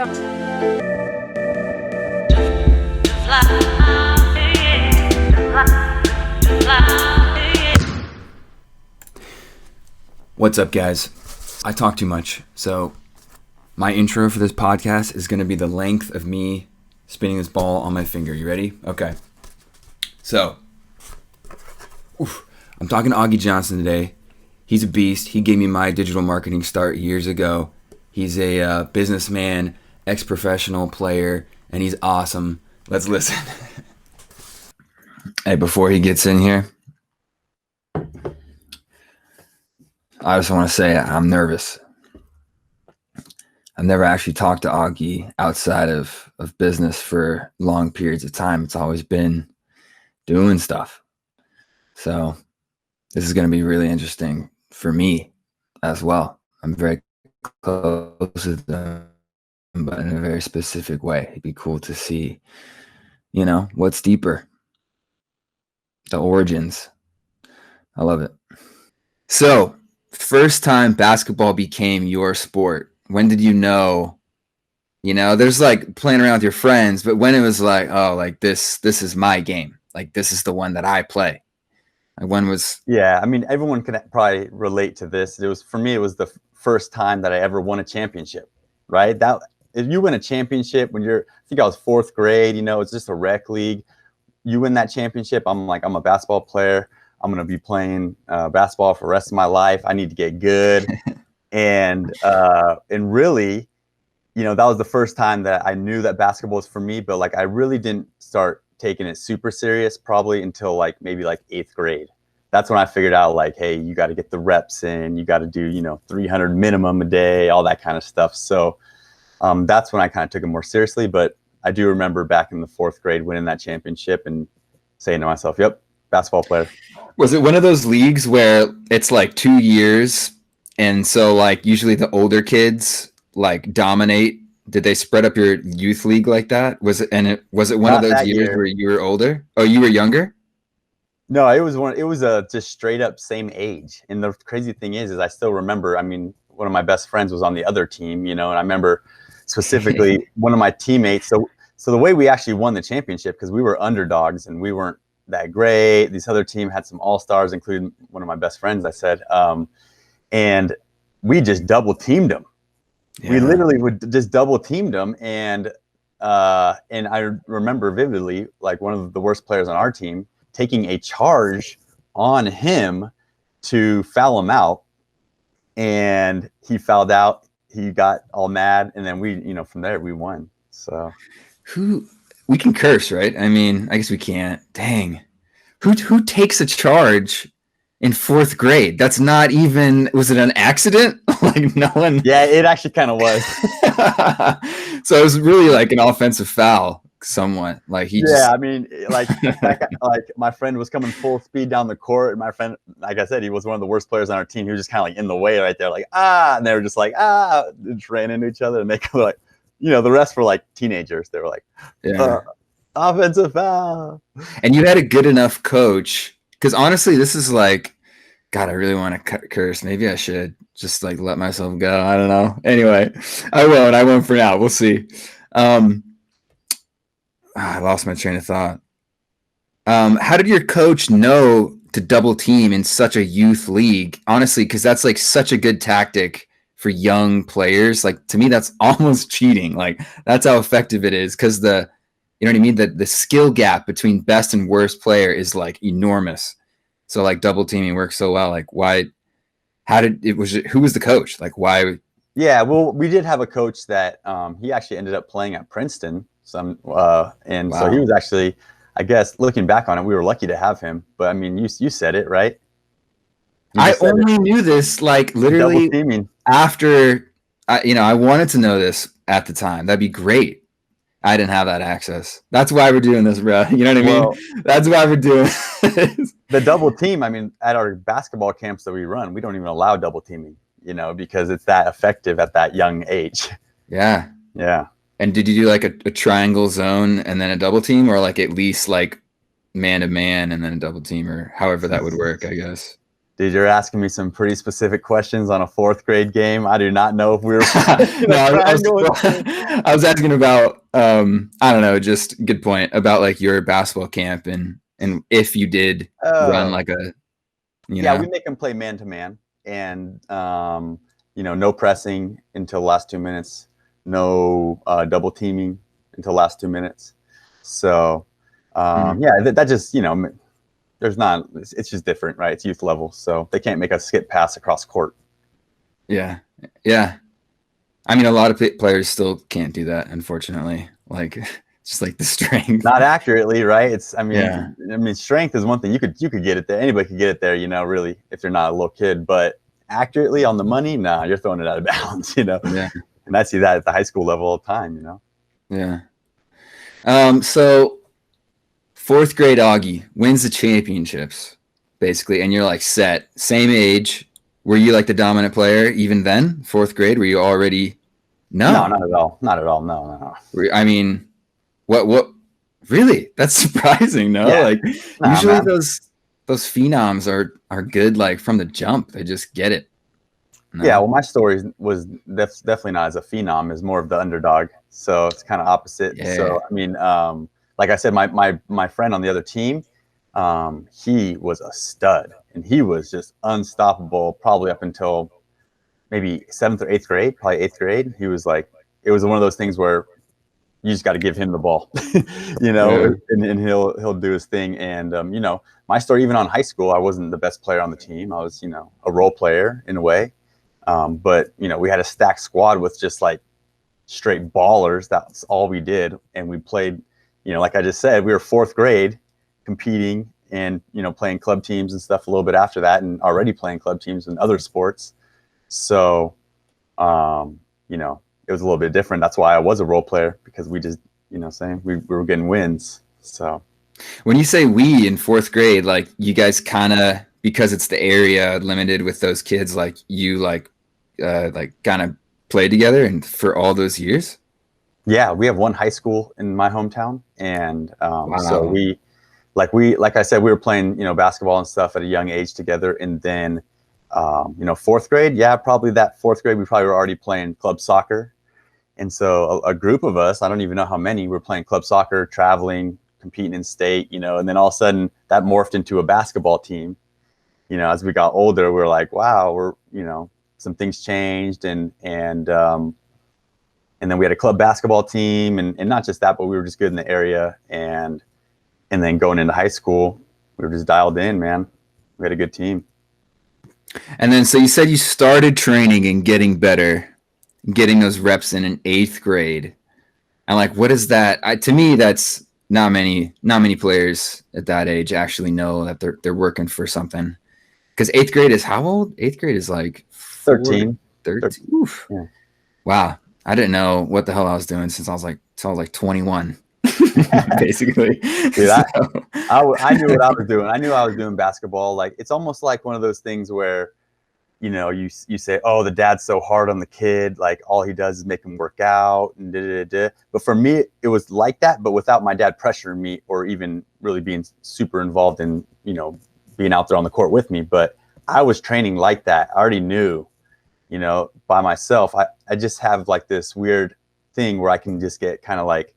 What's up, guys? I talk too much, so my intro for this podcast is going to be the length of me spinning this ball on my finger. You ready? Okay. So, I'm talking to Augie Johnston today. He's a beast. He gave me my digital marketing start years ago. He's a businessman, ex-professional player, and he's awesome. Let's listen. Hey, before he gets in here, I just want to say I'm nervous. I've never actually talked to Augie outside of business for long periods of time. It's always been doing stuff. So this is going to be really interesting for me as well. I'm very close with them, but in a very specific way. It'd be cool to see, what's deeper. The origins. I love it. So, first time basketball became your sport. When did you know? There's like playing around with your friends, but when it was like, oh, like this is my game. Like this is the one that I play. Like when was? Yeah, I mean, everyone can probably relate to this. For me, it was the first time that I ever won a championship. Right? That if you win a championship when I think I was fourth grade. It's just a rec league. You win that championship. I'm a basketball player. I'm going to be playing basketball for the rest of my life. I need to get good. And really, that was the first time that I knew that basketball was for me. But like, I really didn't start taking it super serious probably until maybe 8th grade. That's when I figured out hey, you got to get the reps in. You got to do, 300 minimum a day, all that kind of stuff. So that's when I kind of took it more seriously. But I do remember back in the 4th grade winning that championship and saying to myself, yep, basketball player. Was it one of those leagues where it's 2 years and so usually the older kids dominate? Did they spread up your youth league like that? Was it one of those years where you were older? Oh, you were younger? No, it was just straight up same age. And the crazy thing is I still remember, I mean, one of my best friends was on the other team, and I remember specifically one of my teammates. So the way we actually won the championship, because we were underdogs and we weren't that great. This other team had some all-stars, including one of my best friends, I said. And we just double teamed them. Yeah. We literally would just double teamed them. And I remember vividly, one of the worst players on our team taking a charge on him to foul him out. And he fouled out. He got all mad. And then we, from there we won. So we can curse, right? I mean, I guess we can't. Dang. Who takes a charge in 4th grade? That's not even, was it an accident? No one. Yeah, it actually kind of was. So it was really an offensive foul somewhat. I mean, my friend was coming full speed down the court. And my friend, like I said, he was one of the worst players on our team. He was just kind of in the way right there, and they were just just ran into each other. And they were the rest were teenagers. They were offensive foul. And you had a good enough coach, because honestly, this is God, I really want to curse. Maybe I should just let myself go. I don't know. Anyway, I won't for now. We'll see. I lost my train of thought. How did your coach know to double team in such a youth league? Honestly, because that's such a good tactic for young players. To me, that's almost cheating. That's how effective it is, because you know what I mean? The skill gap between best and worst player is enormous. So double teaming works so well. Why? Who was the coach? Why? Yeah, well, we did have a coach that he actually ended up playing at Princeton. So he was actually, I guess, looking back on it, we were lucky to have him. But I mean, you said it, right? I only knew this literally after I wanted to know this at the time. That'd be great. I didn't have that access. That's why we're doing this, bro. You know what I mean? Well, that's why we're doing this. The double team, I mean, at our basketball camps that we run, we don't even allow double teaming, because it's that effective at that young age. Yeah. Yeah. And did you do a triangle zone and then a double team, or at least man to man and then a double team, or however that would work, I guess? Dude, you're asking me some pretty specific questions on a fourth grade game. I do not know if we were No, I was asking about I don't know, just good point about like your basketball camp and if you did run like a yeah, we make them play man to man, and no pressing until the last 2 minutes, no double teaming until the last 2 minutes. So yeah, that just there's not. It's just different, right? It's youth level, so they can't make us skip pass across court. Yeah, yeah. I mean, a lot of players still can't do that, unfortunately. Like, just like the strength. Not accurately, right? I mean, yeah. Strength is one thing. You could get it there. Anybody could get it there, really, if you're not a little kid. But accurately on the money, nah, you're throwing it out of bounds, Yeah. And I see that at the high school level all the time, Yeah. So fourth grade Augie wins the championships, basically, and you're like set. Same age. Were you like the dominant player even then? Fourth grade? Were you already? No, not at all. Not at all. No. I mean, what? Really? That's surprising. No, yeah. Like usually man. those phenoms are good. Like from the jump, they just get it. No. Yeah. Well, my story was definitely not as a phenom, as more of the underdog. So it's kind of opposite. Yeah. So I mean, like I said, my friend on the other team, he was a stud, and he was just unstoppable probably up until maybe 7th or 8th grade, probably 8th grade. He was like, it was one of those things where you just got to give him the ball, Yeah. and he'll do his thing. And, my story, even on high school, I wasn't the best player on the team. I was, a role player in a way. But, we had a stacked squad with just like straight ballers. That's all we did. And we played, like I just said, we were 4th grade competing and, playing club teams and stuff a little bit after that, and already playing club teams in other sports. So, it was a little bit different. That's why I was a role player, because we just, we were getting wins. So when you say we in 4th grade, like you guys kind of, because it's the area limited with those kids, like you kind of played together and for all those years? Yeah, we have one high school in my hometown. And so like I said, we were playing, basketball and stuff at a young age together. And then, 4th grade, yeah, probably that 4th grade, we probably were already playing club soccer. And so a group of us, I don't even know how many, were playing club soccer, traveling, competing in state, and then all of a sudden that morphed into a basketball team. As we got older, we were like, wow, we're, some things changed. And then we had a club basketball team, and not just that, but we were just good in the area. And then going into high school, we were just dialed in, man. We had a good team. And then, so you said you started training and getting better, getting those reps in 8th grade. And like, what is that? To me, that's not many players at that age actually know that they're working for something. Because 8th grade is how old? 8th grade is like 13. 13. Oof. Yeah. Wow. I didn't know what the hell I was doing since I was like 21. Basically. Dude, I knew what I was doing. I knew I was doing basketball. Like, it's almost like one of those things where, you say, oh, the dad's so hard on the kid. Like, all he does is make him work out and da-da-da-da. But for me, it was like that, but without my dad pressuring me or even really being super involved in, being out there on the court with me. But I was training like that. I already knew, by myself. I just have like this weird thing where I can just get kind of like,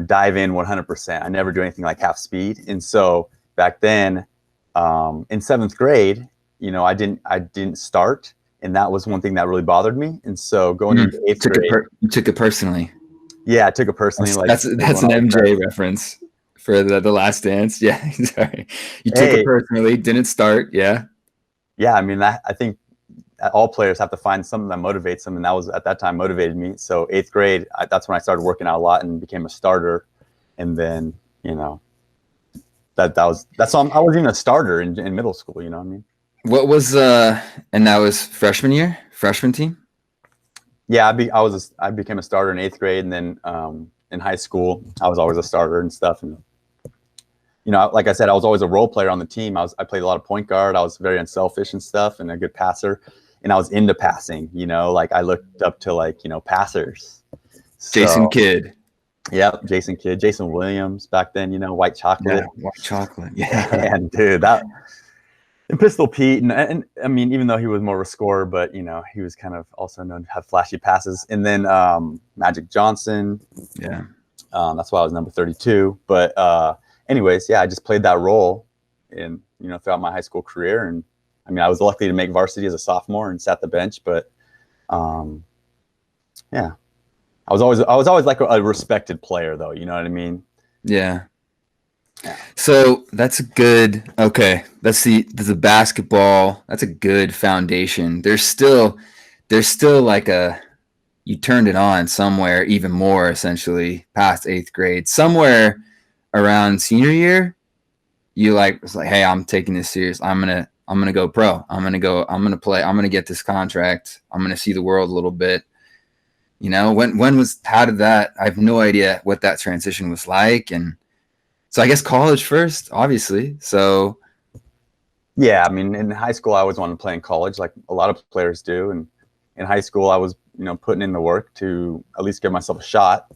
dive in 100%. I never do anything like half speed. And so back then, in 7th grade, I didn't start, and that was one thing that really bothered me. And so going into 8th grade, you took it personally. Yeah, I took it personally. That's an MJ reference for the Last Dance. Yeah, sorry, you took it personally. Didn't start. Yeah. I mean, I think all players have to find something that motivates them, and that was at that time motivated me. So 8th grade, that's when I started working out a lot and became a starter. And then that's all. I wasn't even a starter in middle school. You know what I mean? What was and that was freshman team? Yeah, I became a starter in 8th grade, and then in high school I was always a starter and stuff. And like I said, I was always a role player on the team. I played a lot of point guard. I was very unselfish and stuff, and a good passer. And I was into passing. Like I looked up to passers. Jason Kidd. Yep, Jason Kidd, Jason Williams back then. White chocolate. Yeah, white chocolate. Yeah, and dude, And Pistol Pete, and I mean, even though he was more of a scorer, but he was kind of also known to have flashy passes. And then Magic Johnson, Yeah. that's why I was number 32. But anyways, yeah, I just played that role in throughout my high school career. And I mean, I was lucky to make varsity as a sophomore and sat the bench, but yeah, I was always like a respected player, though. You know what I mean? Yeah. So that's a good, okay. That's the basketball. That's a good foundation. There's still like you turned it on somewhere even more, essentially past 8th grade, somewhere around senior year. You was like, hey, I'm taking this serious. I'm going to go pro. I'm going to play. I'm going to get this contract. I'm going to see the world a little bit. How did that, I have no idea what that transition was like. And so I guess college first, obviously. So yeah, I mean, in high school, I always wanted to play in college, like a lot of players do. And in high school, I was, putting in the work to at least give myself a shot.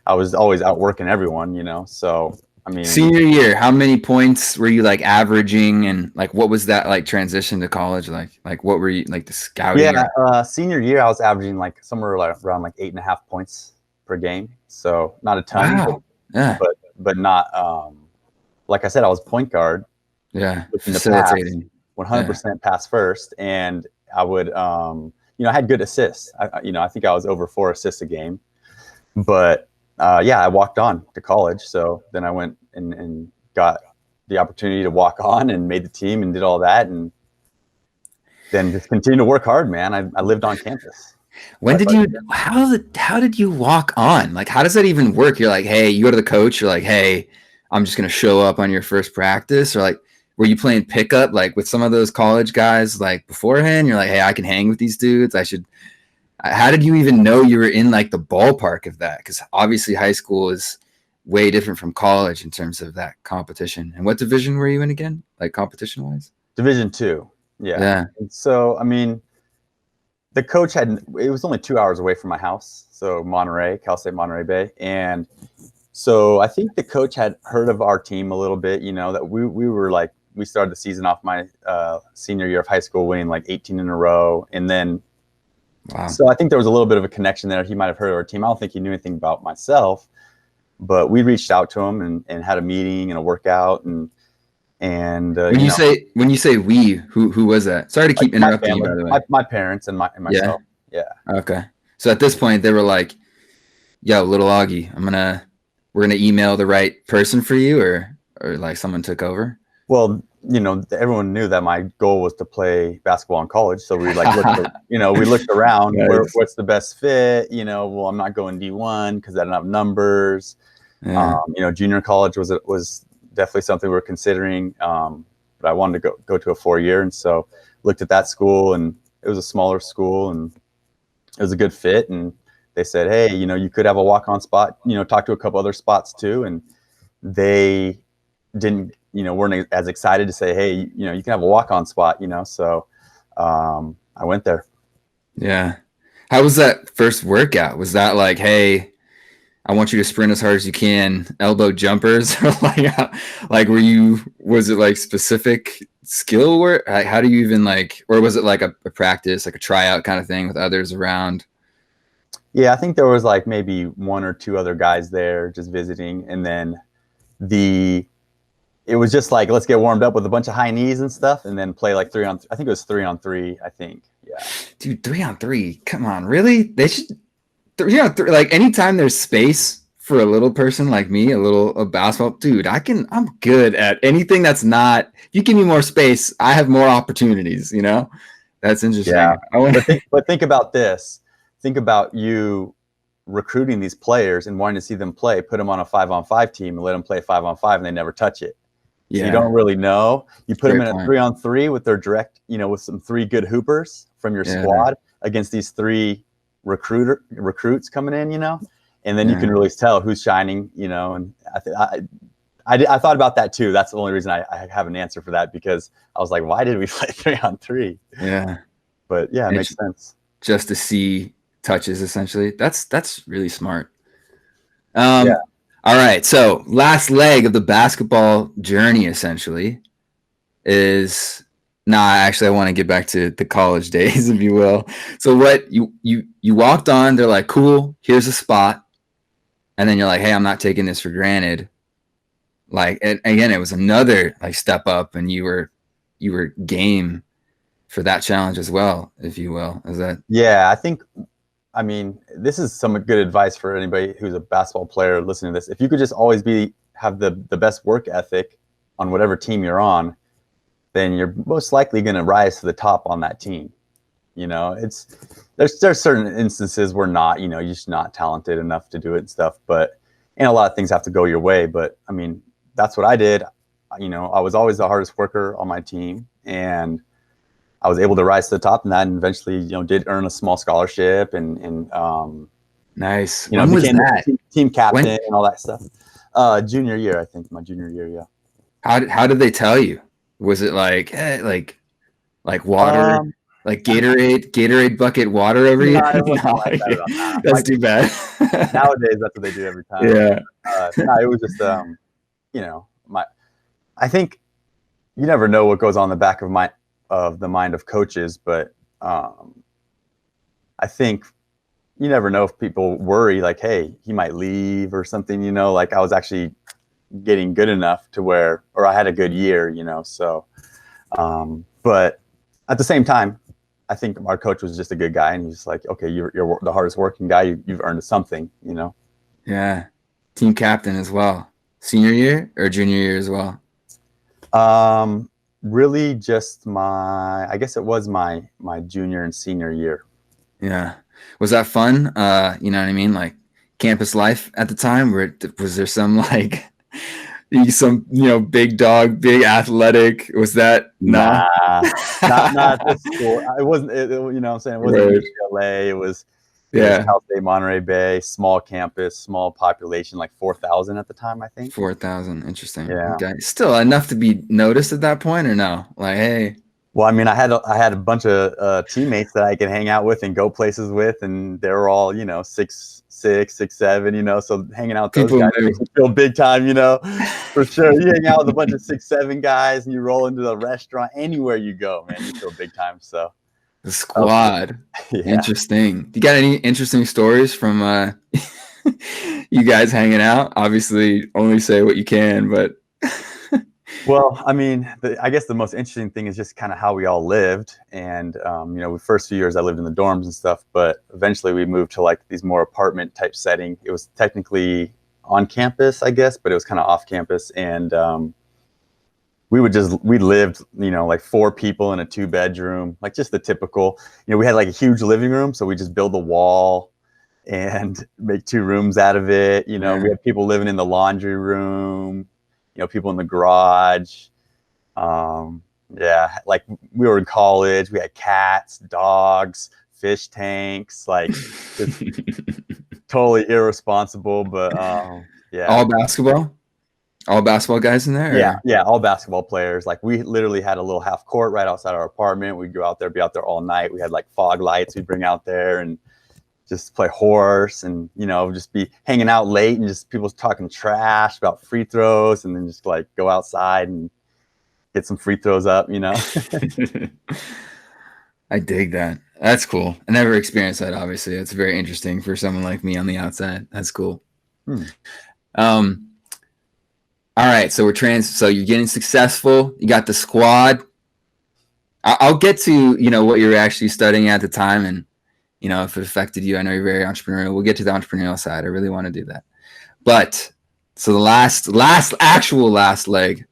I was always outworking everyone, So I mean, senior year, how many points were you averaging, and what was that transition to college like? What were you the scouting? Yeah, senior year, I was averaging somewhere around 8.5 points per game. So not a ton. Wow. Yeah. But not like I said, I was point guard. Yeah. Facilitating. 100% pass first, and I would I had good assists. I think I was over 4 assists a game. But I walked on to college. So then I went and got the opportunity to walk on and made the team and did all that, and then just continued to work hard, man. I lived on campus. How did you walk on? How does that even work? You're like, hey, you go to the coach, you're like, hey, I'm just going to show up on your first practice? Or were you playing pickup with some of those college guys beforehand? You're like, hey, I can hang with these dudes. How did you even know you were in the ballpark of that? Because obviously high school is way different from college in terms of that competition. And what division were you in again? Competition wise? Division II. Yeah. And so, I mean, the coach it was only 2 hours away from my house. So Cal State Monterey Bay. And so I think the coach had heard of our team a little bit, that we were we started the season off my senior year of high school winning 18 in a row. And then, wow. So I think there was a little bit of a connection there. He might have heard of our team. I don't think he knew anything about myself, but we reached out to him and had a meeting and a workout. And when you say we, who was that? Sorry to keep interrupting you, by the way. My parents and myself. Yeah. Okay. So at this point, they were like, "Yo, little Augie, we're gonna email the right person for you," or someone took over. Well, everyone knew that my goal was to play basketball in college. So we we looked around. Nice. What's the best fit? Well, I'm not going D1 because I don't have numbers. Yeah. Junior college was definitely something we were considering, but I wanted to go to a 4-year, and so looked at that school, and it was a smaller school, and it was a good fit. And they said, hey, you could have a walk-on spot. Talk to a couple other spots too, and they didn't, weren't as excited to say, hey, you can have a walk-on spot. So I went there. Yeah. How was that first workout? Was that hey, I want you to sprint as hard as you can, elbow jumpers? Was it specific skill work? How do you even or was it a practice, a tryout kind of thing with others around? Yeah, I think there was maybe 1 or 2 other guys there just visiting. And then it was just let's get warmed up with a bunch of high knees and stuff, and then play 3 on, I think it was 3 on 3, I think. Yeah. Dude, 3 on 3. Come on, really? They should 3 on 3. Anytime there's space for a little person like me, a basketball dude, I'm good at anything that's not, you give me more space, I have more opportunities, That's interesting. Yeah. But think about this. Think about you recruiting these players and wanting to see them play, put them on a 5-on-5 team and let them play 5-on-5, and they never touch it. Yeah. So you don't really know. You put them in a 3-on-3 with their direct, with some 3 good hoopers from your squad against these 3 recruits coming in, and then you can really tell who's shining, and I thought about that too. That's the only reason I have an answer for that, because I was like, why did we play 3-on-3? Yeah. But yeah, it makes sense. Just to see touches, essentially. That's really smart. All right. So last leg of the basketball journey, essentially, is Nah, actually, I want to get back to the college days, if you will. So what you walked on, they're like, cool, here's a spot. And then you're like, hey, I'm not taking this for granted. Like, and again, it was another like step up, and you were game for that challenge as well, if you will. Is that Yeah, I mean, this is some good advice for anybody who's a basketball player listening to this. If you could just always have the best work ethic on whatever team you're on, then you're most likely going to rise to the top on that team. You know, there's certain instances where you're just not talented enough to do it and stuff. But and a lot of things have to go your way. But I mean, that's what I did. You know, I was always the hardest worker on my team, and I was able to rise to the top, and that, and eventually, did earn a small scholarship, and nice? When was became that? team captain When? and all that stuff. Junior year, I think, my junior year, yeah. How did they tell you? Was it like, hey, like water, Um, like Gatorade bucket water over no, you? it wasn't No, like that at all. Nah, that's too bad. nowadays, that's what they do every time. Yeah. No, it was just, I think you never know what goes on in the back of the mind of coaches, but I think you never know if people worry like, hey, he might leave or something. Like I was actually getting good enough to where, or I had a good year. So, but at the same time, I think our coach was just a good guy, and he's like, okay, you're the hardest working guy. You've earned something. Yeah. Team captain as well. Senior year or junior year as well? Really just I guess it was my junior and senior year. Yeah. Was that fun? You know what I mean? Like campus life at the time, was there some like some, big dog, big athletic? Was that nah? Nah, not at this school. It wasn't. What I'm saying, it wasn't Right. UCLA. It was Yeah. Cal State Monterey Bay, small campus, small population, like 4,000 at the time, I think. 4,000. Interesting. Yeah. Okay. Still enough to be noticed at that point or no? Like, hey, Well, I mean, I had a bunch of teammates that I could hang out with and go places with, and they were all 6'6", 6'7", so hanging out with those people guys knew. makes you feel big time, for sure. You hang out with a bunch of 6'7" guys, and you roll into the restaurant. Anywhere you go, man, you feel big time. So The that was squad. good. Yeah. Interesting. You got any interesting stories from you guys hanging out? Obviously, only say what you can, but Well, I mean, I guess the most interesting thing is just kind of how we all lived. And, the first few years I lived in the dorms and stuff, but eventually we moved to like these more apartment type setting. It was technically on campus, I guess, but it was kind of off campus. And we lived, like 4 people in a 2-bedroom, like just the typical, we had like a huge living room. So we just build a wall and make 2 rooms out of it. We had people living in the laundry room, people in the garage. Yeah, like we were in college, we had cats, dogs, fish tanks, like just totally irresponsible, but yeah. All basketball guys in there? Yeah, Or? yeah, all basketball players. Like we literally had a little half court right outside our apartment. We'd go out there, be out there all night. We had like fog lights we'd bring out there and just play horse and, just be hanging out late and just people talking trash about free throws and then just like go outside and get some free throws up. I dig that. That's cool. I never experienced that, obviously. It's very interesting for someone like me on the outside. That's cool. Um, all right. So so you're getting successful. You got the squad. I'll get to, what you're actually studying at the time and, if it affected you. I know you're very entrepreneurial. We'll get to the entrepreneurial side. I really want to do that. But so the last leg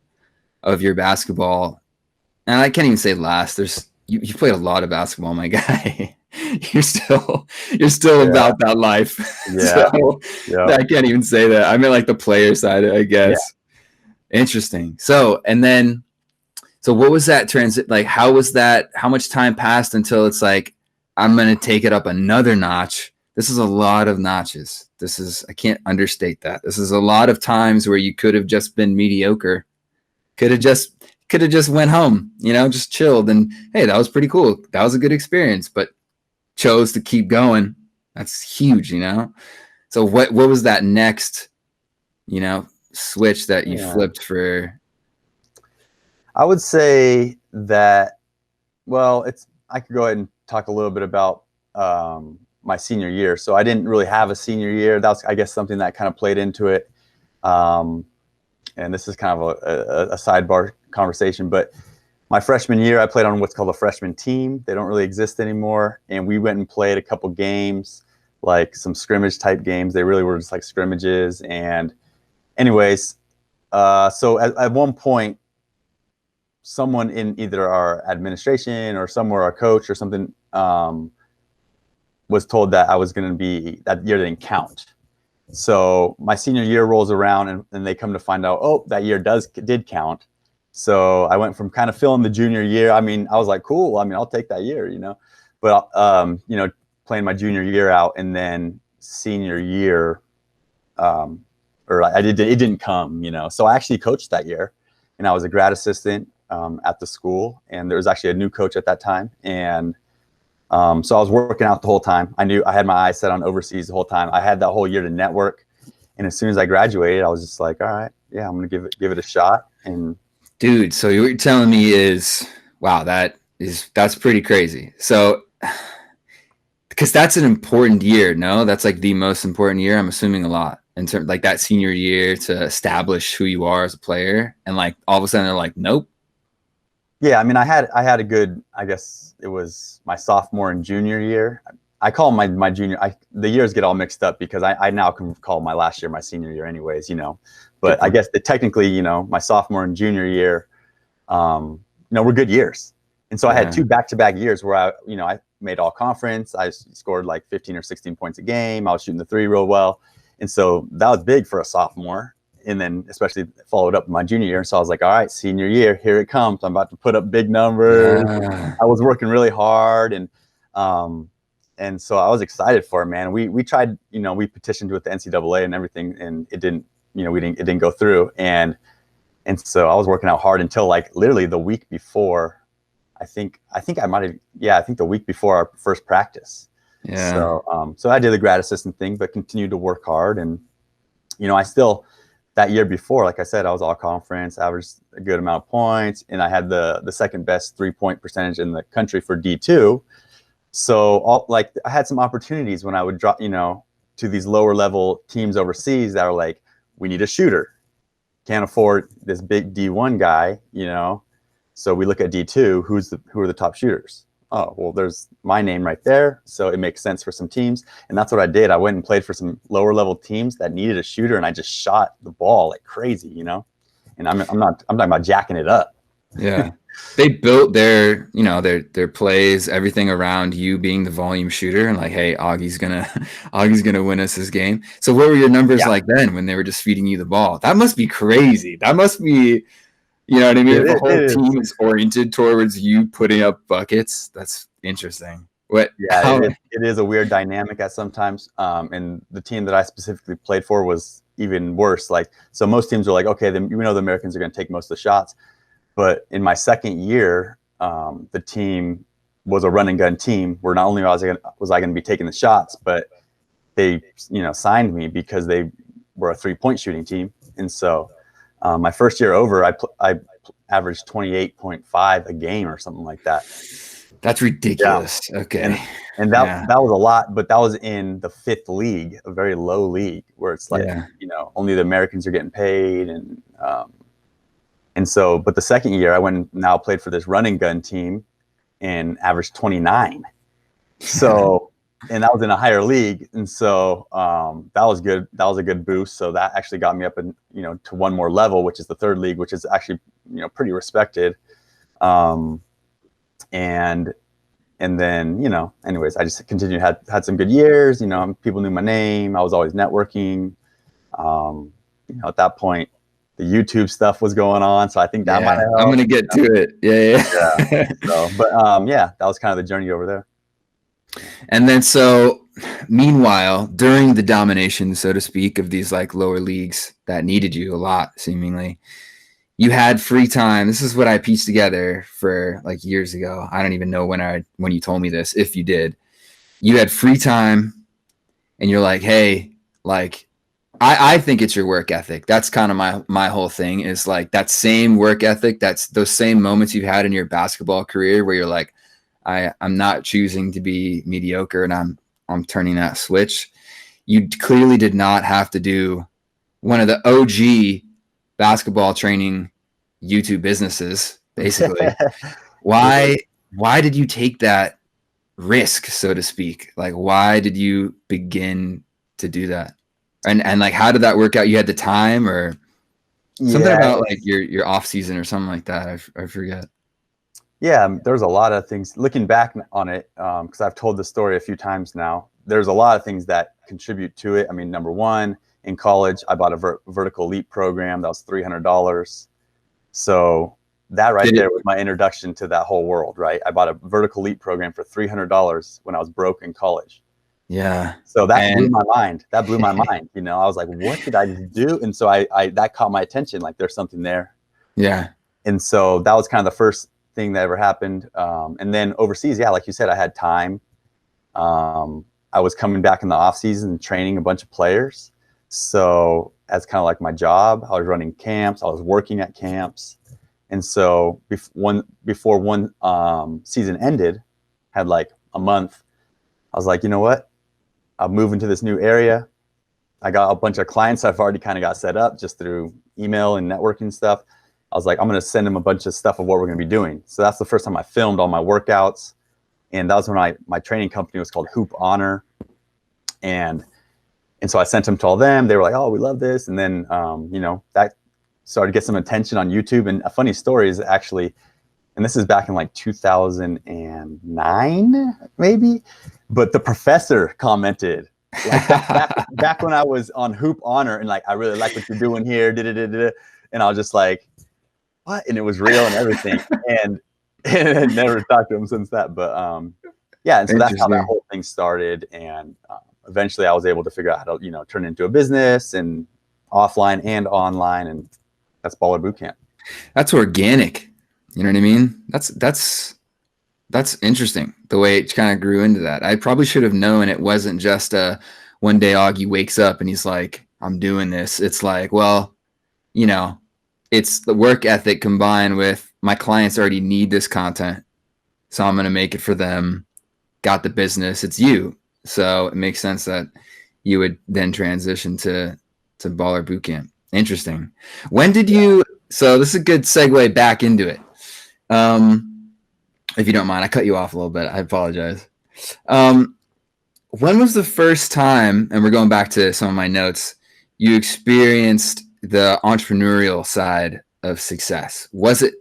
of your basketball, and I can't even say last. You played a lot of basketball, my guy. you're still about that life. Yeah. So Yeah. I can't even say that. I mean, like the player side, I guess. Yeah. Interesting. So what was that transit? Like, how was that? How much time passed until it's like, I'm going to take it up another notch? This is a lot of notches. I can't understate that. This is a lot of times where you could have just been mediocre. Could have just went home, just chilled. And hey, that was pretty cool. That was a good experience, but chose to keep going. That's huge, So what was that next, switch that you flipped for? I would say that Well, I could go ahead and talk a little bit about my senior year. So I didn't really have a senior year. That was, I guess, something that kind of played into it. And this is kind of a sidebar conversation, but my freshman year, I played on what's called a freshman team. They don't really exist anymore. And we went and played a couple games, like some scrimmage type games. They really were just like scrimmages. And anyways, so at one point, someone in either our administration or somewhere, our coach or something, was told that I was going to be, that year didn't count. So my senior year rolls around and they come to find out, oh, that year did count. So I went from kind of feeling the junior year. I mean, I was like, cool. I mean, I'll take that year, but, playing my junior year out, and then senior year, it didn't come, So I actually coached that year, and I was a grad assistant at the school, and there was actually a new coach at that time. And so I was working out the whole time. I knew I had my eyes set on overseas the whole time. I had that whole year to network. And as soon as I graduated, I was just like, all right, yeah, I'm going to give it a shot. And dude, so what you're telling me is, wow, that's pretty crazy. So, because that's an important year, no? That's like the most important year, I'm assuming, a lot, in terms like that senior year to establish who you are as a player. And like all of a sudden they're like, nope. Yeah, I mean, I had a good, I guess it was my sophomore and junior year. I call my junior, the years get all mixed up because I now can call my last year my senior year anyways, But I guess technically, my sophomore and junior year, were good years. And so I had 2 back-to-back years where I made all conference. I scored like 15 or 16 points a game. I was shooting the 3 real well. And so that was big for a sophomore. And then especially followed up my junior year. And so I was like, all right, senior year, here it comes. I'm about to put up big numbers. I was working really hard. And so I was excited for it, man. We tried, we petitioned with the NCAA and everything, and it didn't, it didn't go through. And so I was working out hard until like literally the week before, I think the week before our first practice. Yeah. So I did the grad assistant thing, but continued to work hard. And, I still, that year before, like I said, I was all conference, averaged a good amount of points, and I had the second best 3-point percentage in the country for D2. So I had some opportunities when I would drop, to these lower level teams overseas that are like, we need a shooter. Can't afford this big D1 guy, So we look at D2, who are the top shooters? Oh, well, there's my name right there. So it makes sense for some teams. And that's what I did. I went and played for some lower level teams that needed a shooter, and I just shot the ball like crazy, And I'm talking about jacking it up. Yeah. They built their plays, everything around you being the volume shooter, and like, hey, Augie's gonna win us this game. So what were your numbers like then when they were just feeding you the ball? That must be crazy. That must be, you know what I mean? If the whole team is oriented towards you putting up buckets, that's interesting. It is a weird dynamic at sometimes. And the team that I specifically played for was even worse. Like, so most teams are like, okay, then the Americans are going to take most of the shots. But in my second year, the team was a run and gun team where not only was I going to be taking the shots, but they, signed me because they were a 3-point shooting team. And so my first year over, I averaged 28.5 a game or something like that. That's ridiculous. Yeah. Okay. And that was a lot, but that was in the 5th league, a very low league where it's like, only the Americans are getting paid. And so, but the second year I went and now played for this running gun team and averaged 29. So, and that was in a higher league. And so that was good. That was a good boost. So that actually got me up to one more level, which is the 3rd league, which is actually, pretty respected. And then, anyways, I just continued, had some good years, people knew my name. I was always networking. At that point, the YouTube stuff was going on. So I think that might have helped. I'm going to get to it. Yeah. So, but that was kind of the journey over there. And then, so meanwhile, during the domination, so to speak, of these like lower leagues that needed you a lot, seemingly, you had free time. This is what I pieced together for like years ago. I don't even know when you told me this, if you did. You had free time and you're like, hey, like, I think it's your work ethic. That's kind of my whole thing, is like that same work ethic. That's those same moments you've had in your basketball career where you're like, I'm not choosing to be mediocre, and I'm turning that switch. You clearly did not have to do one of the OG basketball training YouTube businesses, basically. Why did you take that risk, so to speak? Like, why did you begin to do that? And like, how did that work out? You had the time, or something about like your off season or something like that? I forget. Yeah, there's a lot of things looking back on it, because I've told the story a few times now. There's a lot of things that contribute to it. I mean, number one, in college, I bought a vertical leap program that was $300. So that right there was my introduction to that whole world, right? I bought a vertical leap program for $300 when I was broke in college. Yeah. So that blew my mind. That blew my mind. You know, I was like, what did I just do? And so I that caught my attention. Like, there's something there. Yeah. And so that was kind of the first thing that ever happened. And then overseas, yeah, like you said, I had time. I was coming back in the off season and training a bunch of players. So as kind of like my job, I was running camps. I was working at camps. And so before one season ended, had like a month, I was like, you know what? I'll move into this new area. I got a bunch of clients I've already kind of got set up just through email and networking stuff. I was like, I'm going to send them a bunch of stuff of what we're going to be doing. So that's the first time I filmed all my workouts. And that was when my training company was called Hoop Honor. And so I sent them to all them. They were like, oh, we love this. And then, you know, that started to get some attention on YouTube. And a funny story is actually, and this is back in like 2009, maybe, but the professor commented, like back when I was on Hoop Honor, and like, I really like what you're doing here. And I was just like, what? And it was real and everything. And I never talked to him since that. But yeah, and so that's how that whole thing started. And eventually I was able to figure out how to, you know, turn it into a business, and offline and online. And that's Baller Bootcamp. That's organic. You know what I mean? That's interesting, the way it kind of grew into that. I probably should have known it wasn't just one day Augie wakes up and he's like, I'm doing this. It's like, well, you know, it's the work ethic combined with my clients already need this content, so I'm going to make it for them. Got the business. It's you. So it makes sense that you would then transition to Baller Bootcamp. Interesting. When did you, so this is a good segue back into it. If you don't mind, I cut you off a little bit. I apologize. When was the first time, and we're going back to some of my notes, you experienced the entrepreneurial side of success? Was it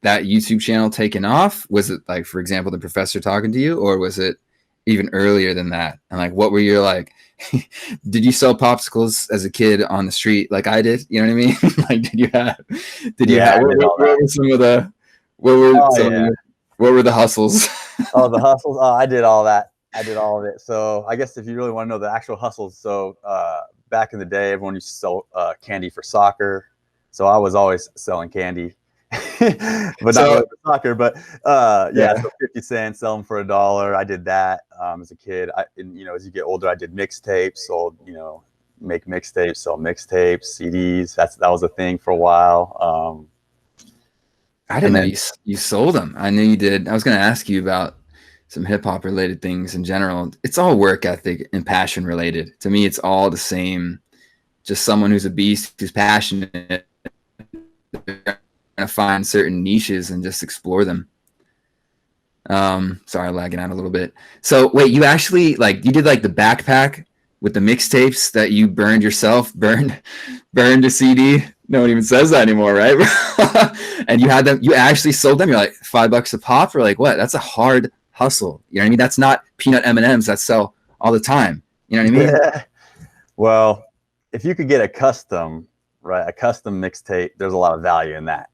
that YouTube channel taking off? Was it like, for example, the professor talking to you, or was it even earlier than that? And like, what were your like, did you sell popsicles as a kid on the street like I did? You know what I mean? Like, what were the hustles? Oh, the hustles. Oh, I did all that. I did all of it. So I guess if you really want to know the actual hustles, so back in the day, everyone used to sell candy for soccer. So I was always selling candy, but not really for soccer. But yeah, so 50 cents, sell them for $1. I did that as a kid. And, you know, as you get older, I did mixtapes, sold, you know, make mixtapes, sell mixtapes, CDs. That was a thing for a while. I didn't know you sold them. I knew you did. I was going to ask you about some hip hop related things in general. It's all work ethic and passion related. To me, it's all the same. Just someone who's a beast, who's passionate, going to find certain niches and just explore them. Sorry, lagging out a little bit. So wait, you actually you did like the backpack with the mixtapes that you burned yourself, burned a CD. No one even says that anymore, right? And you had them, you actually sold them. You're like $5 a pop, or like what? That's a hard hustle. You know what I mean? That's not peanut M&Ms that sell all the time. You know what I mean? Yeah. Well, if you could get a custom mixtape, there's a lot of value in that,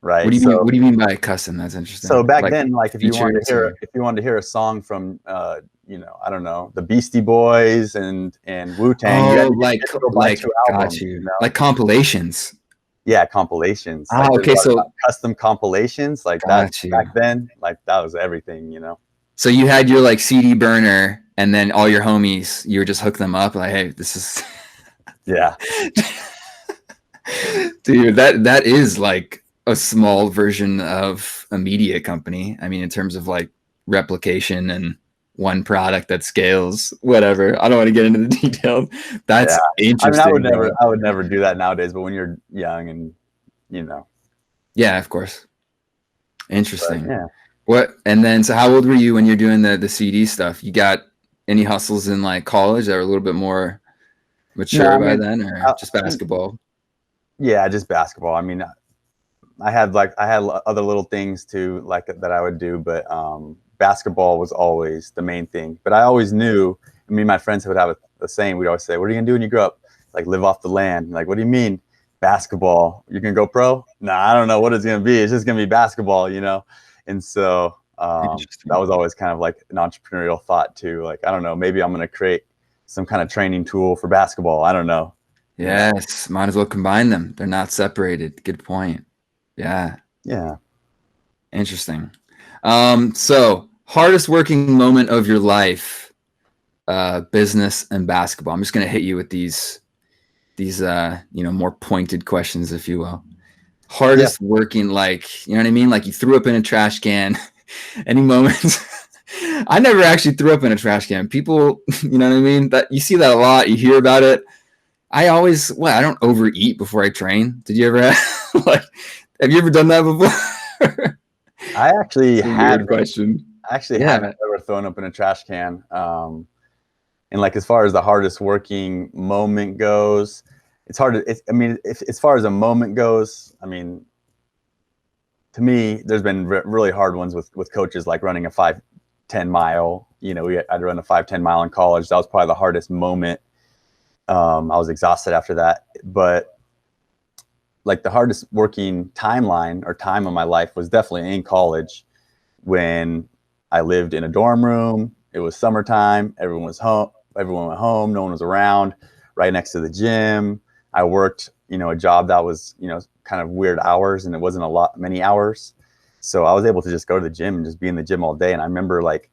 right? What do you mean by custom? That's interesting. So back then, like if you wanted to hear a song from you know, I don't know, the Beastie Boys and Wu-Tang. Oh, got you. You know? Like compilations. Yeah, compilations. Oh, okay. So custom compilations, like that back then, like that was everything, you know. So you had your like CD burner, and then all your homies, you would just hook them up, like, hey, this is yeah. Dude, that is like a small version of a media company. I mean, in terms of like replication and one product that scales, whatever. I don't want to get into the details. That's interesting. I would never do that nowadays, but when you're young and, you know. Yeah, of course. Interesting. But, yeah. What, and then, so how old were you when you're doing the CD stuff? You got any hustles in like college that were a little bit more mature by then, or just basketball? Yeah, just basketball. I mean, I had other little things too, like that I would do, but basketball was always the main thing. But I always knew, me and my friends would have the same. We'd always say, "What are you gonna do when you grow up? Like live off the land?" Like, what do you mean basketball? You're gonna go pro? Nah, I don't know what it's gonna be. It's just gonna be basketball, you know. And so that was always kind of like an entrepreneurial thought too. Like, I don't know, maybe I'm gonna create some kind of training tool for basketball. I don't know. Yes, might as well combine them. They're not separated. Good point. Yeah. Yeah. Interesting. So hardest working moment of your life, business and basketball. I'm just gonna hit you with these more pointed questions, if you will. Hardest working, like, you know what I mean? Like you threw up in a trash can. Any moments? I never actually threw up in a trash can. People, you know what I mean? That you see that a lot. You hear about it. I don't overeat before I train. Did you ever have you ever done that before? I actually had question. I actually haven't ever thrown up in a trash can. And like as far as the hardest working moment goes, it's hard to. As far as a moment goes, I mean, to me, there's been really hard ones with coaches, like running a 5-10 mile. You know, I'd run a 5-10 mile in college. That was probably the hardest moment. I was exhausted after that, but like the hardest working timeline or time of my life was definitely in college when I lived in a dorm room. It was summertime. Everyone was home. Everyone went home. No one was around. Right next to the gym. I worked, a job that was, kind of weird hours, and it wasn't many hours. So I was able to just go to the gym and just be in the gym all day. And I remember like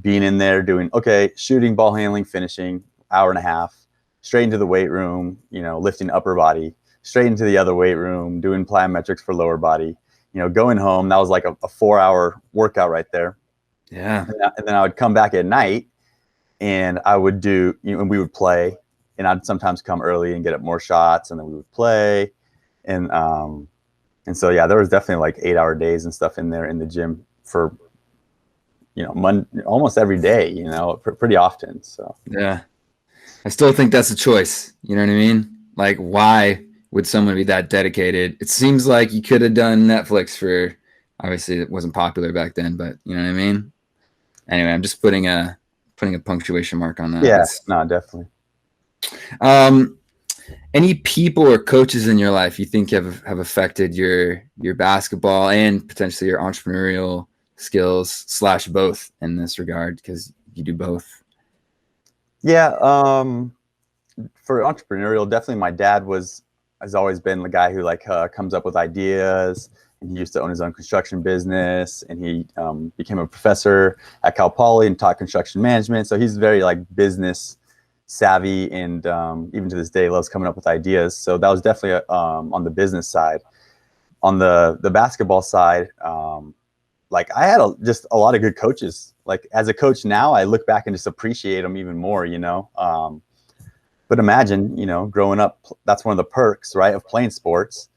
being in there doing, shooting, ball handling, finishing, hour and a half, straight into the weight room, lifting upper body, straight into the other weight room, doing plyometrics for lower body, going home. That was like a 4-hour workout right there. Yeah. And then I would come back at night and I would do, and we would play, and I'd sometimes come early and get up more shots, and then we would play. And so, yeah, there was definitely like 8-hour days and stuff in there in the gym for, almost every day, pretty often. So, yeah. I still think that's a choice. You know what I mean? Like, why would someone be that dedicated? It seems like you could have done Netflix for, obviously it wasn't popular back then, but you know what I mean? Anyway, I'm just putting a punctuation mark on that. Yeah, no, definitely. Any people or coaches in your life you think have affected your basketball and potentially your entrepreneurial skills / both in this regard, because you do both? Yeah, for entrepreneurial, definitely my dad has always been the guy who comes up with ideas, and he used to own his own construction business, and he became a professor at Cal Poly and taught construction management. So he's very business savvy, and even to this day loves coming up with ideas. So that was definitely on the business side. On the basketball side, I had just a lot of good coaches. Like as a coach now, I look back and just appreciate them even more, But imagine, growing up, that's one of the perks, right, of playing sports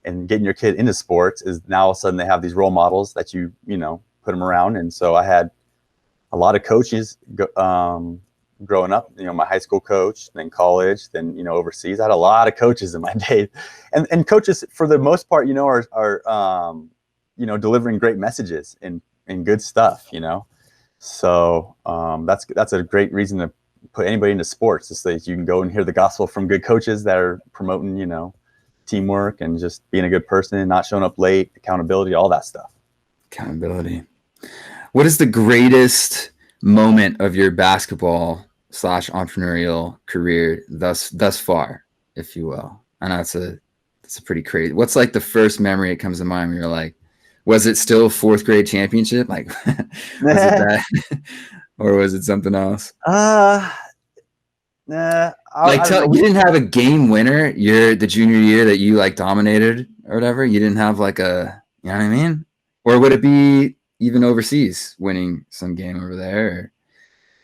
and getting your kid into sports is now all of a sudden they have these role models that you put them around. And so I had a lot of coaches growing up, my high school coach, then college, then, overseas. I had a lot of coaches in my day, and coaches for the most part, are delivering great messages and good stuff, So that's a great reason to put anybody into sports, just so that you can go and hear the gospel from good coaches that are promoting, teamwork and just being a good person and not showing up late, accountability, all that stuff. Accountability. What is the greatest moment of your basketball / entrepreneurial career thus far, if you will? I know it's a pretty crazy. What's like the first memory that comes to mind where you're like, was it still 4th grade championship? Like, was it that, or was it something else? Nah. You didn't have a game winner the junior year that you dominated or whatever. You didn't have you know what I mean? Or would it be even overseas, winning some game over there?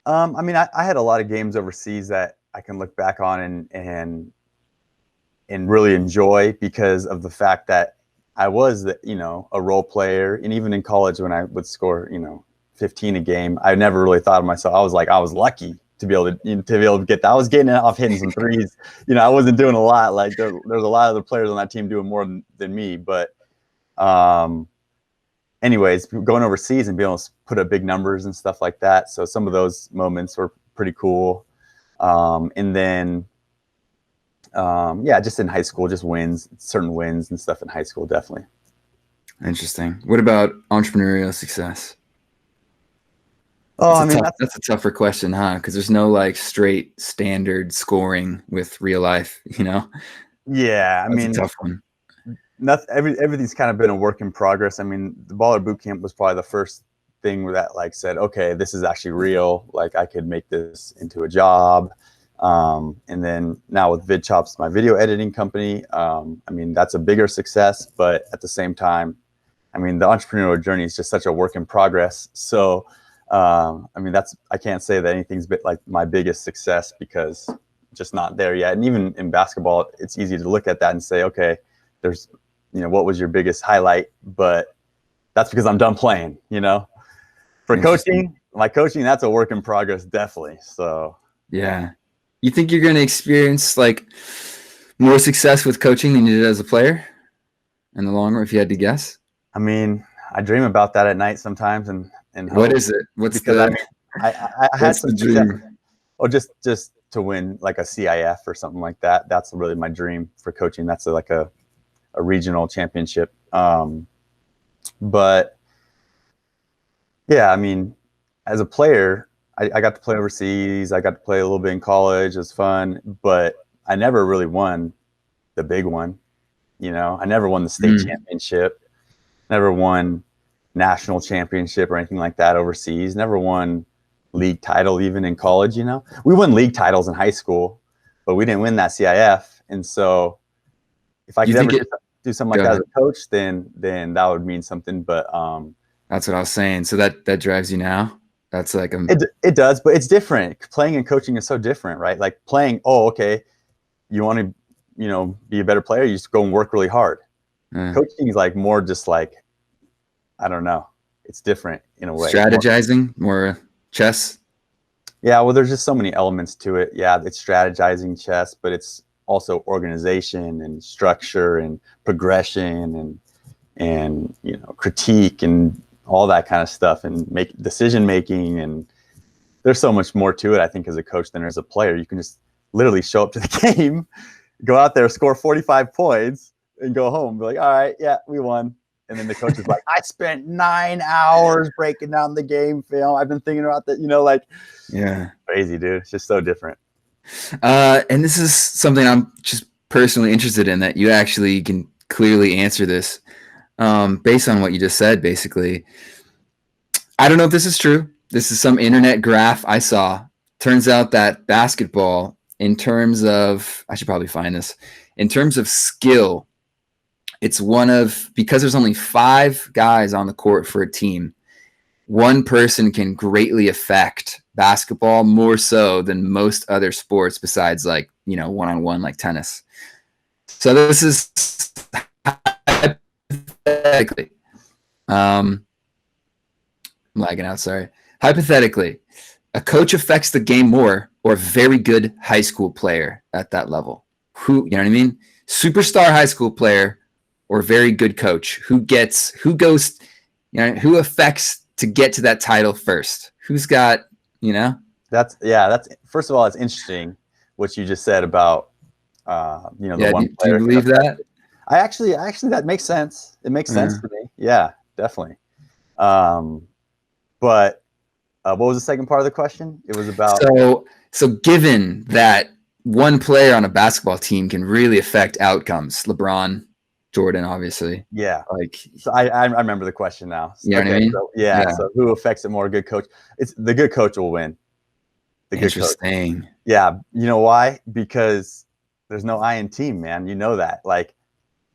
I mean, I had a lot of games overseas that I can look back on and really enjoy because of the fact that I was, a role player. And even in college, when I would score, 15 a game, I never really thought of myself. I was lucky to be able to get that. I was getting it off hitting some threes. I wasn't doing a lot. Like there's a lot of other players on that team doing more than me. But anyways, going overseas and being able to put up big numbers and stuff like that. So some of those moments were pretty cool. And then just in high school, just certain wins and stuff in high school, definitely. Interesting. What about entrepreneurial success? Oh, That's a tougher question, huh? Because there's no like straight standard scoring with real life, Yeah, That's a tough one. Everything's kind of been a work in progress. I mean, the Baller Boot Camp was probably the first thing where that like said, okay, this is actually real. Like I could make this into a job. And then now with VidChops, my video editing company, that's a bigger success, but at the same time, the entrepreneurial journey is just such a work in progress. So, I can't say that anything's been like my biggest success because just not there yet. And even in basketball, it's easy to look at that and say, okay, there's, what was your biggest highlight? But that's because I'm done playing, For coaching, that's a work in progress, definitely. So, yeah. You think you're going to experience like more success with coaching than you did as a player in the long run, if you had to guess? I dream about that at night sometimes, and what is it? What's because I had some dream? Or just to win like a CIF or something like that. That's really my dream for coaching. That's like a regional championship. But yeah, as a player, I got to play overseas. I got to play a little bit in college. It was fun, but I never really won the big one. I never won the state championship. Never won national championship or anything like that overseas. Never won league title even in college. We won league titles in high school, but we didn't win that CIF. And so, if I could ever do something like that as a coach, then that would mean something. But that's what I was saying. So that drives you now. That's like it does, but it's different. Playing and coaching is so different, right? Like playing, okay, you want to, be a better player, you just go and work really hard. Coaching is like more just like, I don't know. It's different in a way. Strategizing, more chess. Yeah, well, there's just so many elements to it. Yeah, it's strategizing chess, but it's also organization and structure and progression and critique and all that kind of stuff and decision making. And there's so much more to it, I think, as a coach than as a player. You can just literally show up to the game, go out there, score 45 points, and go home. Be like, all right, yeah, we won. And then the coach is like, I spent 9 hours breaking down the game film. I've been thinking about that, yeah, crazy, dude. It's just so different. And this is something I'm just personally interested in, that you actually can clearly answer this based on what you just said, basically. I don't know if this is true. This is some internet graph I saw. Turns out that basketball, in terms of, I should probably find this, in terms of skill, it's because there's only 5 guys on the court for a team, one person can greatly affect basketball more so than most other sports besides like, one-on-one like tennis. So this is hypothetically, I'm lagging out, sorry. Hypothetically, a coach affects the game more, or a very good high school player at that level. Who, you know what I mean? Superstar high school player or very good coach, who goes, who affects to get to that title first? Who's got, That's first of all, it's interesting what you just said about, the one player. Do you believe that? I actually, that makes sense. It makes sense to me. Yeah, definitely. But what was the second part of the question? It was about. So given that one player on a basketball team can really affect outcomes, LeBron, Jordan, obviously. Yeah. So I remember the question now. You know what I mean? So, yeah. So who affects it more? A good coach. It's the good coach will win. The good coach. Interesting. Yeah. You know why? Because there's no I in team, man. You know that.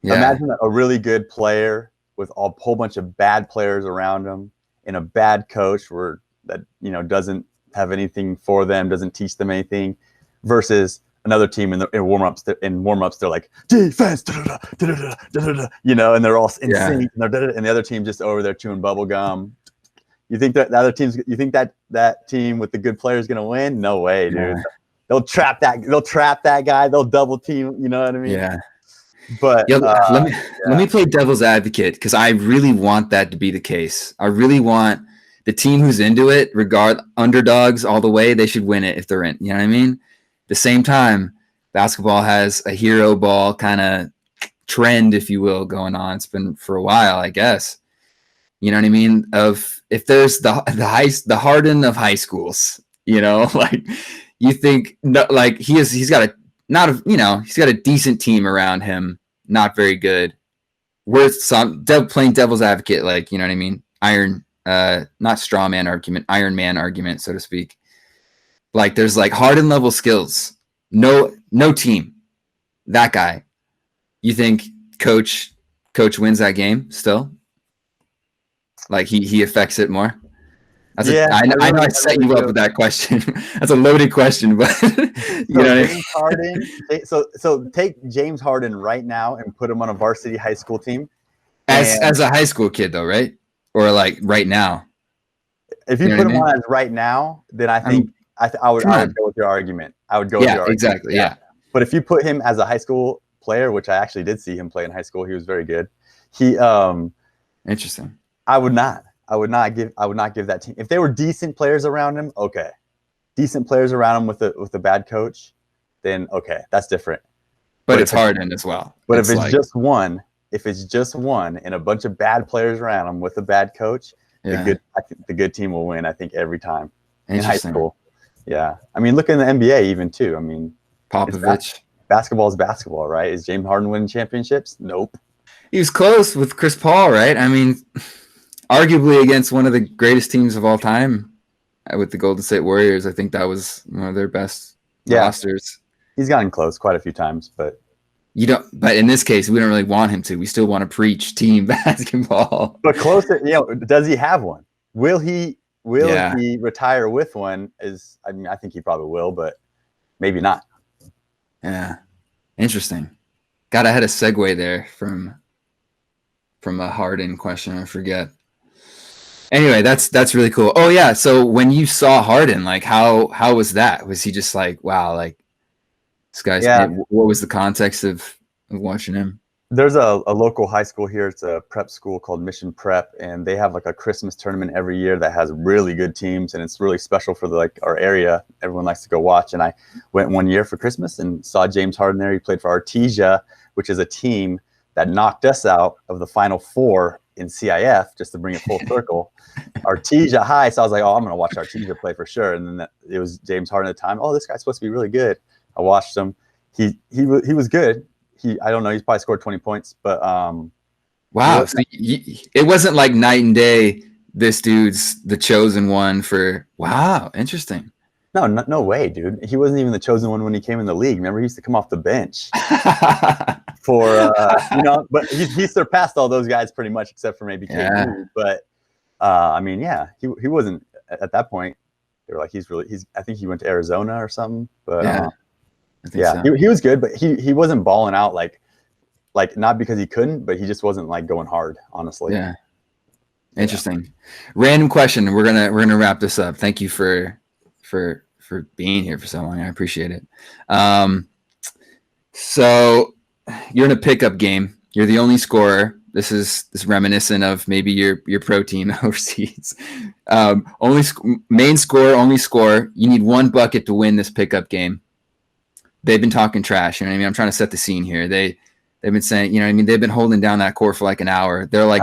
Imagine a really good player with a whole bunch of bad players around him, in a bad coach that doesn't have anything for them, doesn't teach them anything, versus another team in warm-ups. In warm-ups, they're like defense, and they're all in sync, and the other team just over there chewing bubble gum. You think that the other teams? You think that team with the good players is gonna win? No way, dude. Yeah. They'll trap that guy. They'll double team. You know what I mean? Yeah. But let me play devil's advocate, because I really want that to be the case. I really want the team who's into it, underdogs all the way, they should win it if they're in. You know what I mean? At the same time, basketball has a hero ball kind of trend, if you will, going on. It's been for a while, I guess. You know what I mean? If there's the Harden of high schools, like you think, like he's got a decent team around him, not very good. Playing devil's advocate, like, you know what I mean? Not straw man argument, Iron Man argument, so to speak. Like there's like Harden level skills, no team, that guy. You think coach wins that game still? Like he affects it more? I know I set you up with that question. That's a loaded question, but you know what I mean? Harden. So take James Harden right now and put him on a varsity high school team. As a high school kid, though, right? Or like right now. If you put him on as right now, then I think I would go with your argument. I would go with your argument. Exactly. Yeah. But if you put him as a high school player, which I actually did see him play in high school, he was very good. Interesting. I would not give that team. If they were decent players around him, okay. Decent players around him with a bad coach, then okay, that's different. But it's Harden as well. But if it's just one and a bunch of bad players around him with a bad coach, I think the good team will win, I think, every time. In high school. Yeah. I mean, look in the NBA even too. I mean, Popovich. Basketball is basketball, right? Is James Harden winning championships? Nope. He was close with Chris Paul, right? I mean, arguably against one of the greatest teams of all time with the Golden State Warriors. I think that was one of their best rosters. He's gotten close quite a few times, but but in this case, we don't really want him to. We still want to preach team basketball. But closer, does he have one? Will he retire with one? I think he probably will, but maybe not. Yeah. Interesting. God, I had a segue there from a Harden question. I forget. Anyway, that's really cool. Oh yeah. So when you saw Harden, like how was that? Was he just like, wow, like this guy's what was the context of watching him? There's a local high school here. It's a prep school called Mission Prep, and they have like a Christmas tournament every year that has really good teams, and it's really special for our area. Everyone likes to go watch. And I went one year for Christmas and saw James Harden there. He played for Artesia, which is a team that knocked us out of the Final Four in CIF, just to bring it full circle. Artesia High. So I was like, oh, I'm going to watch Artesia play for sure. And then it was James Harden at the time. Oh, this guy's supposed to be really good. I watched him. He was good. I don't know. He's probably scored 20 points, but wow. So it wasn't like night and day. This dude's the chosen one for. Wow, interesting. No way, dude. He wasn't even the chosen one when he came in the league. Remember, he used to come off the bench for But he surpassed all those guys pretty much, except for maybe KD. But I mean, he wasn't at that point. They were like, I think he went to Arizona or something. But so. He was good, but he wasn't balling out like not because he couldn't, but he just wasn't like going hard, honestly. Yeah. Interesting. Random question. We're gonna wrap this up. Thank you for being here for so long. I appreciate it. So you're in a pickup game. You're the only scorer. This is reminiscent of maybe your pro team overseas. Main scorer, only scorer. You need one bucket to win this pickup game. They've been talking trash. You know what I mean? I'm trying to set the scene here. They've been saying, you know what I mean? They've been holding down that court for like an hour. They're like,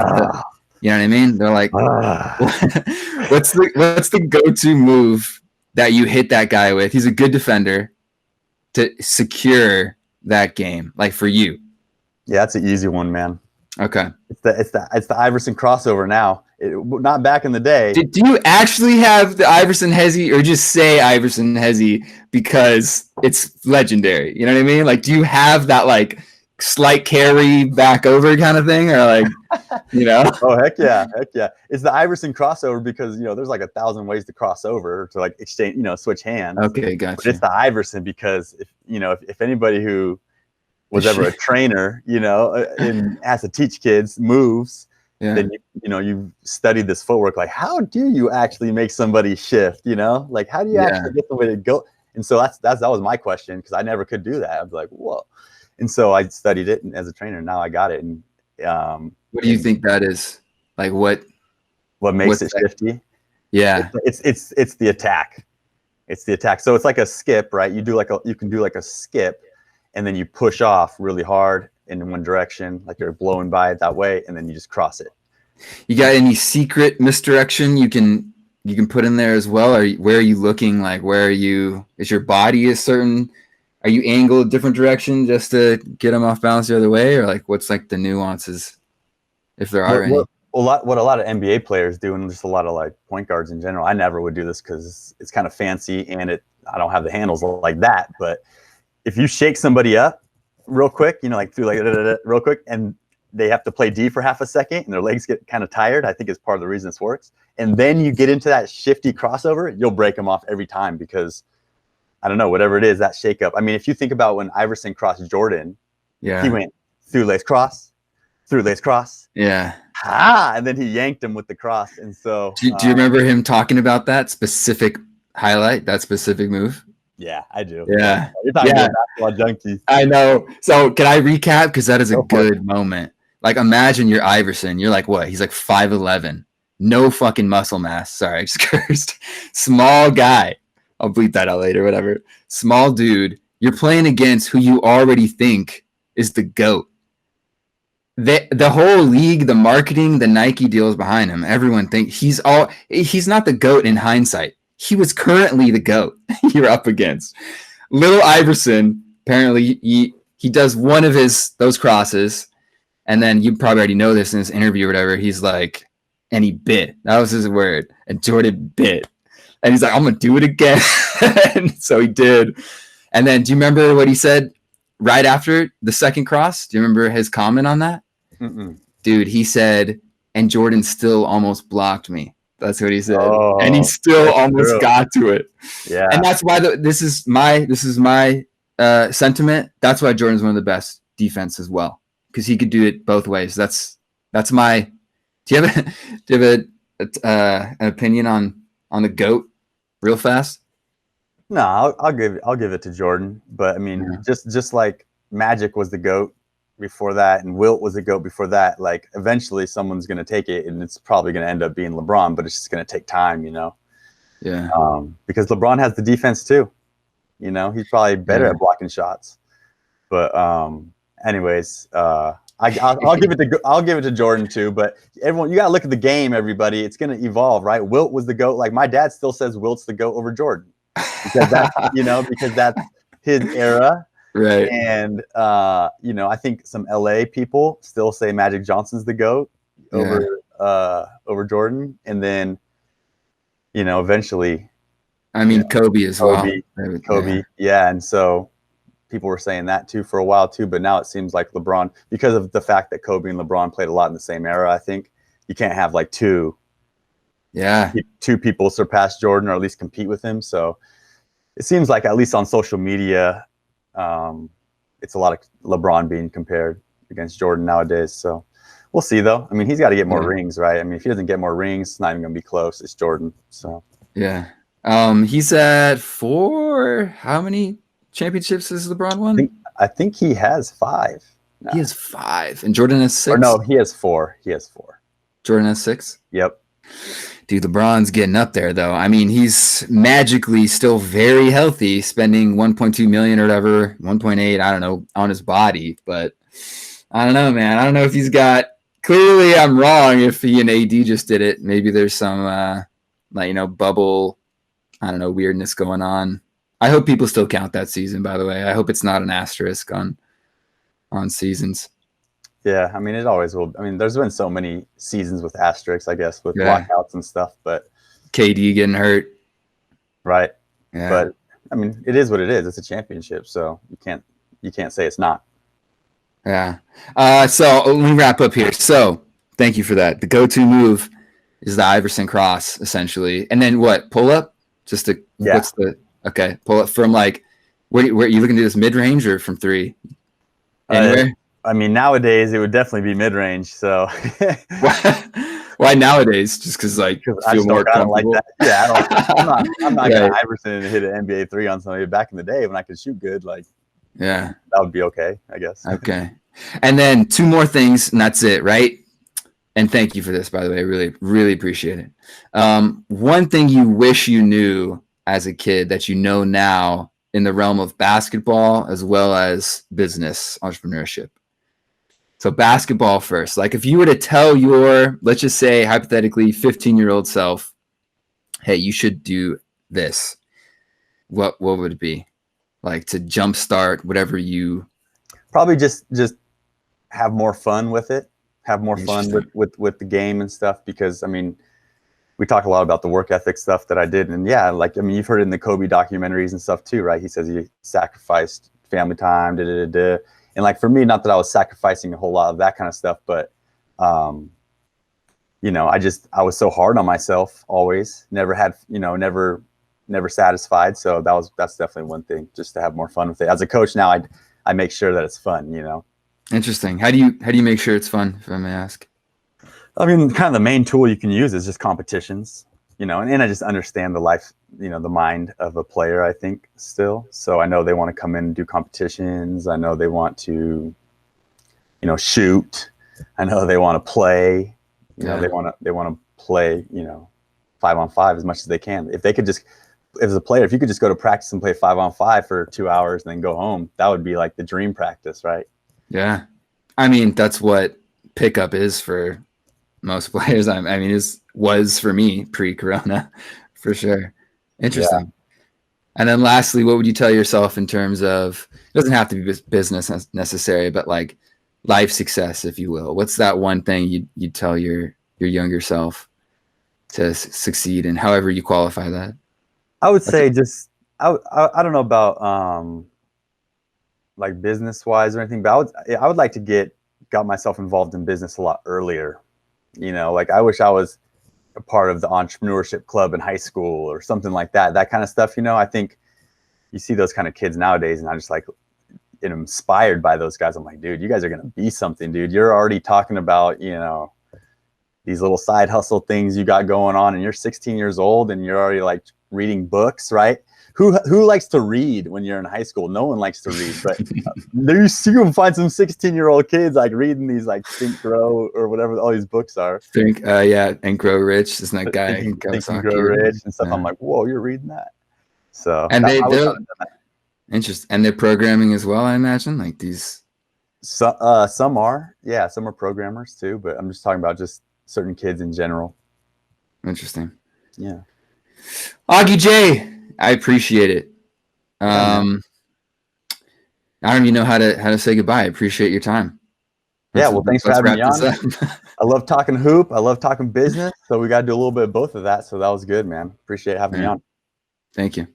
you know what I mean? They're like, what's the go-to move that you hit that guy with? He's a good defender to secure that game, like for you. Yeah, that's an easy one, man. Okay. It's the Iverson crossover now. Not back in the day. Do you actually have the Iverson Hezzy, or just say Iverson Hezzy because it's legendary? You know what I mean? Like, do you have that like slight carry back over kind of thing, or like, you know? Oh, heck yeah. It's the Iverson crossover because, there's like 1,000 ways to cross over to like exchange, switch hands. Okay, But it's gotcha. the Iverson because if anybody who was ever a trainer, and has to teach kids moves, Yeah. then you've studied this footwork. Like, how do you actually make somebody shift? Like, how do you actually get somebody to go? And so that was my question because I never could do that. I was like, whoa. And so I studied it as a trainer. Now I got it. And what do you think that is? Like what makes it shifty? Yeah. It's the attack. It's the attack. So it's like a skip, right? You can do like a skip, and then you push off really hard in one direction, like you're blowing by it that way, and then you just cross it. You got any secret misdirection you can put in there as well? Where are you looking? Like, where are you? Is your body a certain? Are you angled a different direction just to get them off balance the other way, or like what's like the nuances, if there are any? What a lot of NBA players do, and just a lot of like point guards in general. I never would do this because it's kind of fancy, and I don't have the handles like that. But if you shake somebody up real quick, like through like real quick, and they have to play D for half a second, and their legs get kind of tired, I think is part of the reason this works. And then you get into that shifty crossover, you'll break them off every time because I don't know, whatever it is, that shake up. I mean, if you think about when Iverson crossed Jordan, he went through lace cross, Yeah. and then he yanked him with the cross. And so do you remember him talking about that specific highlight, that specific move? Yeah, I do. Yeah. You're talking about basketball junkies. I know. So can I recap? Because that is a good moment. Like, imagine you're Iverson. You're like, what? He's like 5'11". No fucking muscle mass. Sorry, I just cursed. Small guy. I'll bleep that out later, whatever. Small dude. You're playing against who you already think is the GOAT. The whole league, the marketing, the Nike deals behind him. Everyone thinks he's not the GOAT in hindsight. He was currently the GOAT you're up against. Little Iverson, apparently he does one of those crosses, and then you probably already know this in his interview or whatever. He's like, and he bit. That was his word. And Jordan bit. And he's like, I'm going to do it again. And so he did. And then do you remember what he said right after the second cross? Do you remember his comment on that? Mm-mm. Dude, he said, and Jordan still almost blocked me. That's what he said. And he still almost got to it. Yeah. And that's why this is my sentiment. That's why Jordan's one of the best defense as well, because he could do it both ways. That's my. Do you have an opinion on the GOAT real fast? No, I'll give it to Jordan. But I mean, just like Magic was the GOAT before that, and Wilt was the GOAT before that. Like, eventually someone's going to take it, and it's probably going to end up being LeBron, but it's just going to take time, Yeah. Because LeBron has the defense too. He's probably better at blocking shots. But anyways, I'll give it to Jordan too. But everyone, you got to look at the game. Everybody, it's going to evolve, right? Wilt was the GOAT. Like, my dad still says Wilt's the GOAT over Jordan because that's because that's his era. Right. And I think some LA people still say Magic Johnston's the GOAT over Jordan. And then, eventually, I mean, Kobe as well. Kobe. Yeah. And so people were saying that too for a while too, but now it seems like LeBron, because of the fact that Kobe and LeBron played a lot in the same era, I think you can't have like two people surpass Jordan or at least compete with him. So it seems like, at least on social media, it's a lot of LeBron being compared against Jordan nowadays. So we'll see though. I mean, he's got to get more rings, right? I mean, if he doesn't get more rings, it's not even going to be close. It's Jordan. So yeah. He's at 4. How many championships has LeBron won? I think he has 5. No. He has 5, and Jordan has 6. Or no, he has 4. Jordan has 6. Yep. Dude, LeBron's getting up there though. I mean, he's magically still very healthy, spending 1.2 million or whatever, 1.8, I don't know, on his body. But I don't know, man. I don't know if he's got. Clearly, I'm wrong. If he and AD just did it, maybe there's some bubble, I don't know, weirdness going on. I hope people still count that season, by the way. I hope it's not an asterisk on seasons. Yeah, I mean, it always will. I mean, there's been so many seasons with asterisks, I guess, with lockouts and stuff, but KD getting hurt. Right. Yeah. But I mean, it is what it is. It's a championship, so you can't say it's not. Yeah. So let me wrap up here. So thank you for that. The go-to move is the Iverson cross, essentially, and then what? Pull up. Just to Yeah. what's the okay? Pull up from like where are you looking to do this mid range or from three? Uh, Anywhere? I mean, nowadays it would definitely be mid range. So Why nowadays? Just because like because I feel just don't more got it like comfortable. that. Yeah, I don't. I'm not gonna Right. Iverson and hit an NBA three on somebody. Back in the day when I could shoot good, like Yeah. that would be okay, I guess. Okay. And then two more things, and that's it, right? And thank you for this, by the way. I really, really appreciate it. One thing you wish you knew as a kid that you know now in the realm of basketball as well as business entrepreneurship. So basketball first. Like if you were to tell your, let's just say hypothetically 15-year-old self, hey, you should do this. What would it be? Like to jumpstart whatever you Probably just have more fun with it. Have more fun interesting. with the game and stuff because I mean we talk a lot about the work ethic stuff that I did. And yeah, like, I mean, you've heard it in the Kobe documentaries and stuff too, right? He says he sacrificed family time, da, da, da, da. And like, for me, not that I was sacrificing a whole lot of that kind of stuff, but, you know, I was so hard on myself always, never had, you know, never satisfied. So that's definitely one thing, just to have more fun with it. As a coach now, I make sure that it's fun, you know? Interesting. How do you make sure it's fun, if I may ask? I mean, kind of the main tool you can use is just competitions, you know, and I just understand the life, you know, the mind of a player, I think still. So I know they want to come in and do competitions. I know they want to, you know, shoot. I know they want to play, you know, Yeah. they want to play, you know, 5-on-5 as much as they can. If they could just, as a player, if you could just go to practice and play 5-on-5 for 2 hours and then go home, that would be like the dream practice, right? Yeah. I mean, that's what pickup is for most players. I mean, it was for me pre-corona, for sure. Yeah. Interesting. And then lastly, what would you tell yourself in terms of, it doesn't have to be business necessary, but like life success, if you will? What's that one thing you'd tell your younger self to succeed in, however you qualify that? I would What's say just, I don't know about, like business wise or anything, but I would like to got myself involved in business a lot earlier. You know, like I wish I was a part of the entrepreneurship club in high school or something like that. That kind of stuff, you know, I think you see those kind of kids nowadays and I just like inspired by those guys. I'm like, dude, you guys are gonna be something, dude. You're already talking about, you know, these little side hustle things you got going on and you're 16 years old and you're already like reading books, right? Who likes to read when you're in high school? No one likes to read, but you can find some 16-year-old kids like reading these like Think Grow or whatever all these books are. Think, yeah, and Grow Rich. Isn't that guy Think and Grow Kawasaki? Rich and stuff. I'm Yeah. like, whoa, you're reading that. So And I wish I they're would have done that. interesting, and they're programming as well, I imagine. Like these. So, some are, yeah, some are programmers too, but I'm just talking about just certain kids in general. Interesting. Yeah. Augie J, I appreciate it. Yeah, man. I don't even know how to say goodbye. I appreciate your time. Yeah. Let's Well, thanks for let's having wrap me this on. up. I love talking hoop. I love talking business. So we got to do a little bit of both of that. So that was good, man. Appreciate having All me right. on. Thank you.